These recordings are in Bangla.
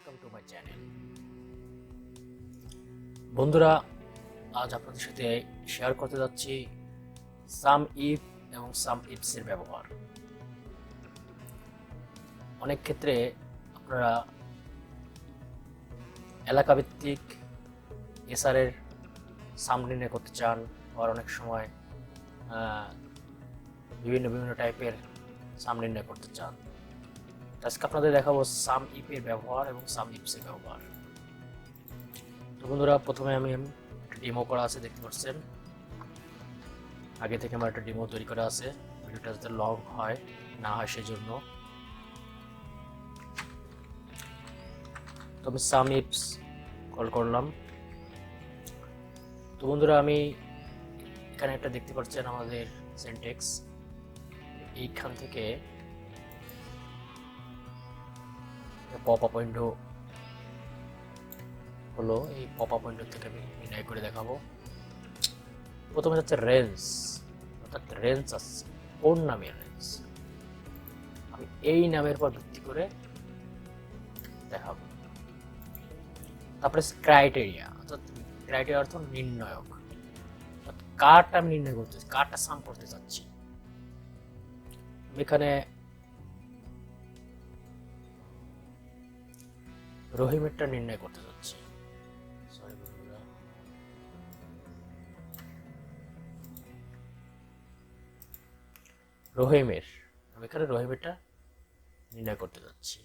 Welcome to my channel. বন্ধুরা, আজ আপনাদের সাথে শেয়ার করতে যাচ্ছি সাম ইফ এবং সাম ইফস এর ব্যবহার। অনেক ক্ষেত্রে আপনারা এলাকাভিত্তিক এসআরের সাম নির্ণয় করতে চান, আর অনেক সময় বিভিন্ন টাইপের সাম নির্ণয় করতে চান। আজকে আপনাদের দেখাবো সাম ইফ এর ব্যবহার এবং সাম ইফস এর ব্যবহার। তো বন্ধুরা, প্রথমে আমি একটা ডেমো করা আছে, দেখতে পাচ্ছেন। আগে থেকে আমার একটা ডেমো তৈরি করা আছে, ভিডিওটা যাতে লং হয় না হয় সেজন্য। তো আমি সাম ইফস কল করলাম। তো বন্ধুরা, আমি এখানে একটা দেখতে পাচ্ছেন আমাদের সিনট্যাক্স। এইখান থেকে পপ আপ উইন্ডো হলো, এই পপ আপ উইন্ডো থেকে আমি নির্ণয় করে দেখাবো। প্রথমে হচ্ছে রেঞ্জ, অর্থাৎ রেঞ্জ আছে কোন নামের রেঞ্জ, আমি এই নামের উপর ভিত্তি করে দেখাবো। তারপরে ক্রাইটেরিয়া, অর্থাৎ ক্রাইটেরিয়া অর্থ নির্ণায়ক, কারটা আমি নির্ণয় করতে, কারটা সাম করতে চাচ্ছি। এখানে রহিমেরটা নির্ণয় করতে যাচ্ছি। রহিমের, আমি এখানে রহিমেরটা নির্ণয় করতে যাচ্ছি।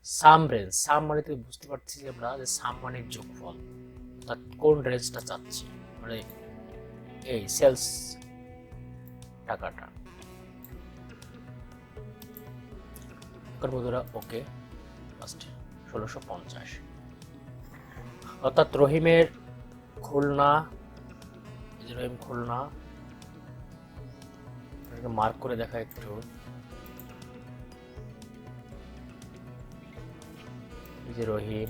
সাম রেঞ্জ, সাম মানে তো বুঝতে পারছি আমরা যে সাম মানে যোগফল, অর্থাৎ কোন রেঞ্জটা চাচ্ছি, মানে এই সেলস টাকাটা। বন্ধুরা ওকে, ফার্স্ট 1650, অর্থাৎ রহিমের খুলনা, এই যে রহিম খুলনা, মার্ক করে দেখা একটু। এই যে রহিম,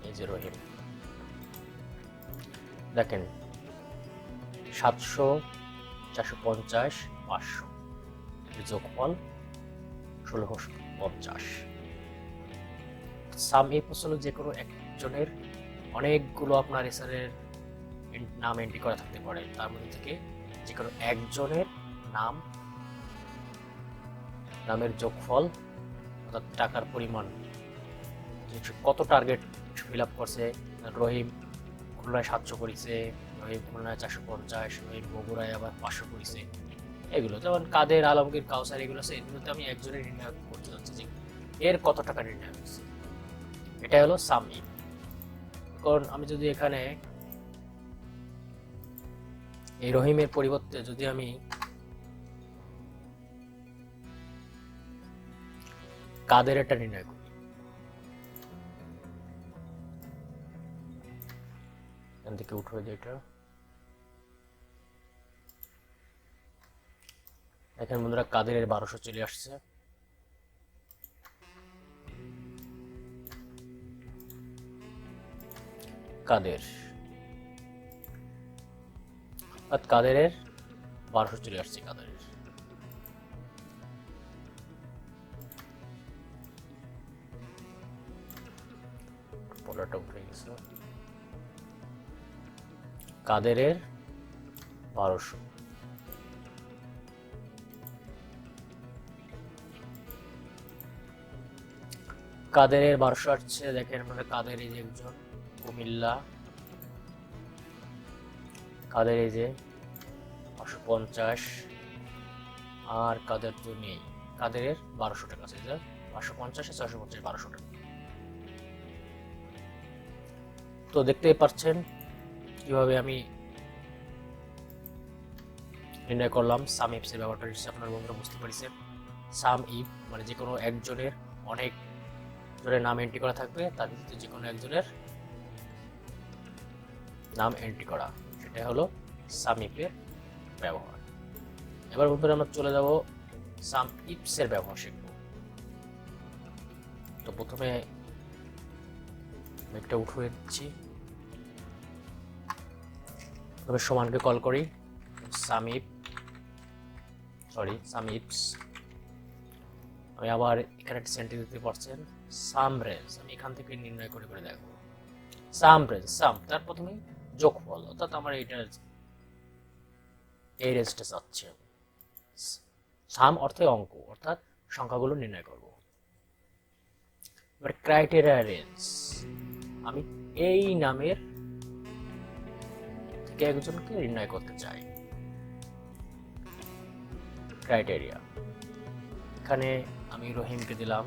এই যে রহিম, দেখেন 700, 450, 500, যোগফল 1650। সাম ইফ হলো যে কোনো একজনের অনেকগুলো আপনার এসআরের নাম এন্ট্রি করা থাকতে পারে, তার মধ্যে থেকে যে কোনো একজনের নামের যোগফল, অর্থাৎ টাকার পরিমাণ, কত টার্গেট ফিল আপ করছে। রহিম খুলনায় 700 করেছে, রহিম খুলনায় 450, রহিম বগুড়ায় আবার 500 করেছে। এগুলো যেমন কাদের, আলমগীর, কাউসার, এগুলো আছে। এগুলোতে আমি একজনের নির্ণয় করতে যাচ্ছি যে এর কত টাকা নির্ণয় হচ্ছে। এটা হলো সাম ইফ। কারণ আমি যদি এখানে এই রহিমের পরিবর্তে যদি আমি কাদের এটা নির্ণয় করি, এখান থেকে উঠে যায়, এটা এখন বন্ধুরা কাদের 1200 চলে আসছে। কাদের 1200 চলে আসছে। কাদের পড়াটা উঠে গেছে। কাদের 1200, কাদের 1200 আসছে। দেখেন মানে কাদের এই যে একজন কুমিল্লা, কাদের এই যে 550, আর কাদের তো নেই। কাদের 1200 টাকা আছে, 550, 650, 1200 টাকা। তো দেখতেই পাচ্ছেন কিভাবে আমি নির্ণয় করলাম সাম ইফস এর ব্যাপারটা। আপনার বন্ধুরা বুঝতে পারছেন, সাম ইফ মানে যে কোনো একজনের অনেক জনের নাম এন্ট্রি করা থাকবে, তার ভিতরে যে কোনো একজনের নাম এন্ট্রি করা, সেটা হলো সাম ইফ এর ব্যবহার। এবার বন্ধুরা আমরা চলে যাব সাম ইফস এর ব্যবহার শিখব। তো প্রথমে একটা উঠিয়ে দিচ্ছি, তবে সমানকে কল করি। সাম ইফ সামিফস। আমি আবার এখানে একটা সেন্টেন্স দিতে পারছেন সাম রেঞ্জ, আমি এখান থেকে নির্ণয় করে করে দেখবো সাম রেঞ্জ, সাম তার প্রথমে যোগফল, অর্থাৎ আমার এই রেঞ্জটা চাচ্ছি আমি। সাম অর্থে অঙ্ক, অর্থাৎ সংখ্যাগুলো নির্ণয় করব। এবার ক্রাইটেরিয়া রেঞ্জ, আমি এই নামের থেকে একজনকে নির্ণয় করতে চাই। ক্রাইটেরিয়া, এখানে আমি রহিমকে দিলাম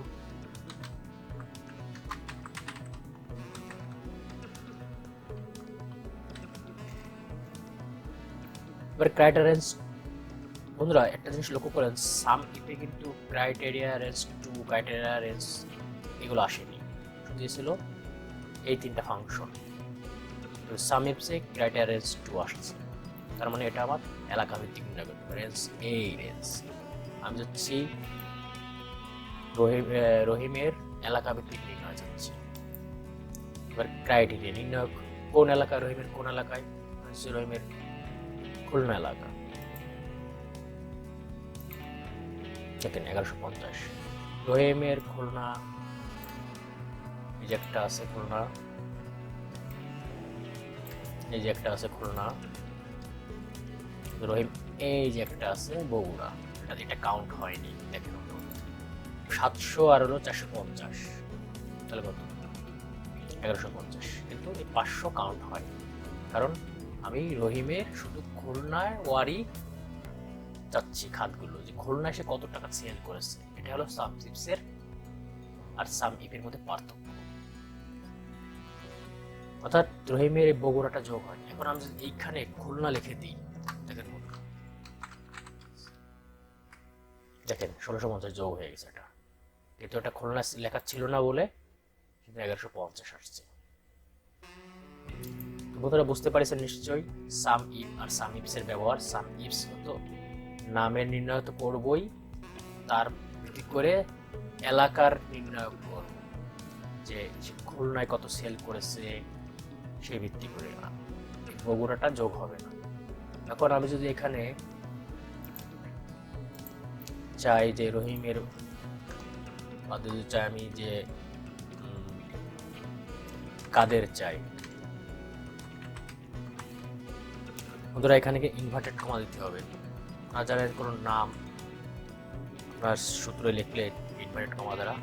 এবার ক্রাইটেরিয়া রেঞ্জ। বন্ধুরা একটা জিনিস লক্ষ্য করেন, সাম ইফে কিন্তু ক্রাইটেরিয়া রেঞ্জ 2, ক্রাইটেরিয়া রেঞ্জ এগুলো আসেনি, শুধু ছিল এই তিনটা ফাংশন। সামিফসে ক্রাইটেরিয়া রেঞ্জ 2 আসছে, তার মানে এটা আমার এলাকা ভিত্তিক নির্ণয় করতে পারে। রেঞ্জ এই রেঞ্জ আমি যাচ্ছি রহিমের এলাকা ভিত্তিক নির্ণয় যাচ্ছি। এবার ক্রাইটেরিয়া নির্ণয়, কোন এলাকা রহিমের, কোন এলাকায়, রহিমের খুলনা এলাকা। দেখেন 1150 রহিমের খুলনা, এই যে একটা আছে খুলনা, এই যে একটা আছে খুলনা, রহিম এই যে একটা আছে বগুড়া, এটা কাউন্ট হয়নি। দেখেন 700 আর হলো 450, তাহলে কত 1150, কিন্তু এই 500 কাউন্ট হয়, কারণ আমি রহিমের শুধু খুলনায় ওয়ারি চাচ্ছি খাতগুলো, যে খুলনায় সে কত টাকা সেল করেছে। এটা হলো সামসিফসের আর সাম ইফের মধ্যে পার্থক্য, অর্থাৎ রহিমের এই বগুড়াটা যোগ হয়। এখন আমি যদি এইখানে খুলনা লিখে দিই, দেখেন 1650 যোগ হয়ে গেছে, এটা কিন্তু এটা খুলনা লেখা ছিল না বলে 1150 আসছে। বন্ধুরা বুঝতে পারছেন নিশ্চয়ই সাম ইফ আর সাম ইফস এর ব্যবহার। সাম ইফস হতো নামের নির্ণয় তো করবই, তার ভিত্তি করে এলাকার নির্ণয় করব, যে খুলনায় কত সেল করেছে সেই ভিত্তি করে, বগুড়াটা যোগ হবে না। এখন আমি যদি এখানে চাই যে রহিমের বাদে চাই আমি যে কাদের চাই, বন্ধুরা এখানে ইনভার্টেড কমা দিতে হবে। না জানেন কোনো নাম আপনার সূত্রে লিখলে ইনভার্টেড কমা দ্বারা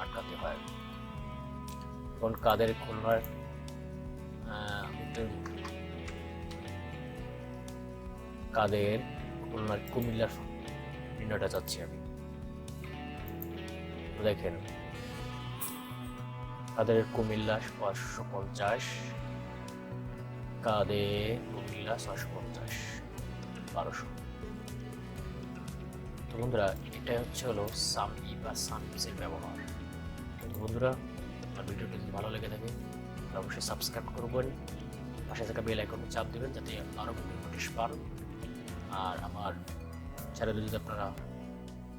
আটকাতে হয়। এখন কাদের খুলনার কাদের খুলনার কুমিল্লার নির্ণয়টা চাচ্ছি আমি। দেখেন কাদের কুমিল্লা 550, কাদের কুমিল্লা 650, 1200। তো বন্ধুরা এটা হলো সাম ইফ বা সাম ইফস এর ব্যবহার। কিন্তু বন্ধুরা আমার ভিডিওটি যদি ভালো লেগে থাকে তাহলে অবশ্যই সাবস্ক্রাইব করবেন, পাশে থাকা বেল আইকনে চাপ দিবেন যাতে আরও ভিডিও নোটিশ পান। আর আমার চ্যানেলে যদি আপনারা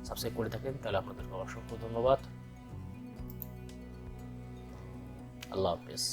সাবস্ক্রাইব করে থাকেন তাহলে আপনাদেরকে অসংখ্য ধন্যবাদ। আল্লাহ হাফেজ।